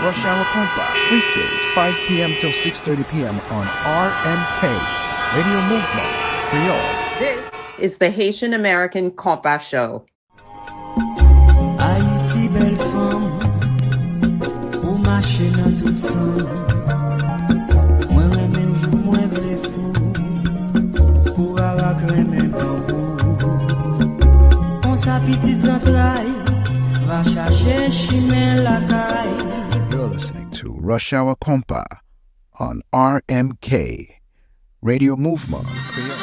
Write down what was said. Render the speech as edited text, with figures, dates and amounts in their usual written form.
Rush Hour Compa, weekdays 5 p.m. till 6:30 p.m. on RMK, Radio Movement, Creole. This is the Haitian American Compa Show. Haïti, belle femme, pour marcher dans tout sang. Moi, même jour, moi, vrai fou, pour avoir créé bambou. On sa petite entraille, va chercher chimère la caille. You're listening to Rush Hour Compa on RMK, Radio Movement, Creole.